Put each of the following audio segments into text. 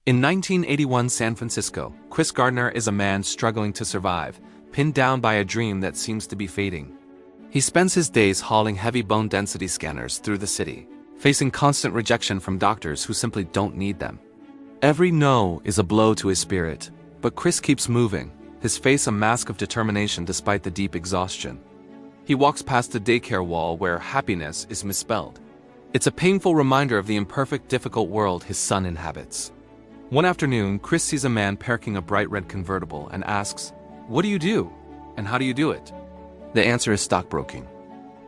In 1981 San Francisco, Chris Gardner is a man struggling to survive, pinned down by a dream that seems to be fading. He spends his days hauling heavy bone density scanners through the city, facing constant rejection from doctors who simply don't need them. Every no is a blow to his spirit, but Chris keeps moving, his face a mask of determination despite the deep exhaustion. He walks past the daycare wall where happiness is misspelled. It's a painful reminder of the imperfect, difficult world his son inhabits. One afternoon, Chris sees a man parking a bright red convertible and asks, "What do you do? And how do you do it?" The answer is stockbroking.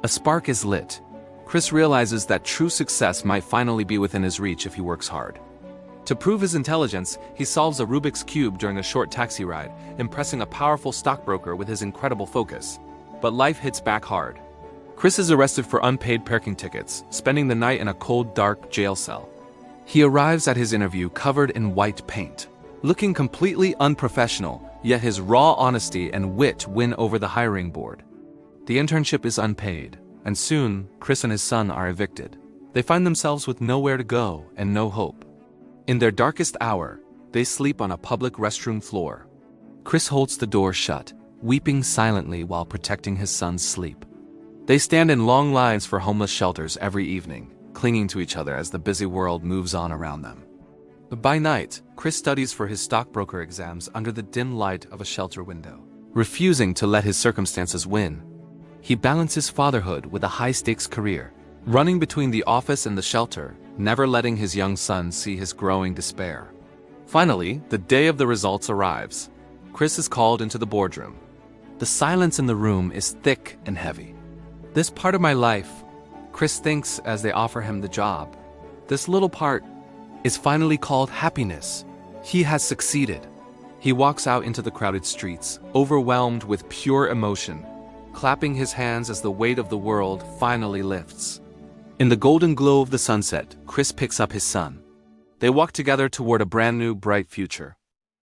A spark is lit. Chris realizes that true success might finally be within his reach if he works hard. To prove his intelligence, he solves a Rubik's Cube during a short taxi ride, impressing a powerful stockbroker with his incredible focus. But life hits back hard. Chris is arrested for unpaid parking tickets, spending the night in a cold, dark jail cell. He arrives at his interview covered in white paint, looking completely unprofessional, yet his raw honesty and wit win over the hiring board. The internship is unpaid, and soon, Chris and his son are evicted. They find themselves with nowhere to go and no hope. In their darkest hour, they sleep on a public restroom floor. Chris holds the door shut, weeping silently while protecting his son's sleep. They stand in long lines for homeless shelters every evening, clinging to each other as the busy world moves on around them. By night, Chris studies for his stockbroker exams under the dim light of a shelter window, refusing to let his circumstances win. He balances fatherhood with a high-stakes career, running between the office and the shelter, never letting his young son see his growing despair. Finally, the day of the results arrives. Chris is called into the boardroom. The silence in the room is thick and heavy. "This part of my life," Chris thinks as they offer him the job, "this little part is finally called happiness. He has succeeded." He walks out into the crowded streets, overwhelmed with pure emotion, clapping his hands as the weight of the world finally lifts. In the golden glow of the sunset, Chris picks up his son. They walk together toward a brand new, bright future.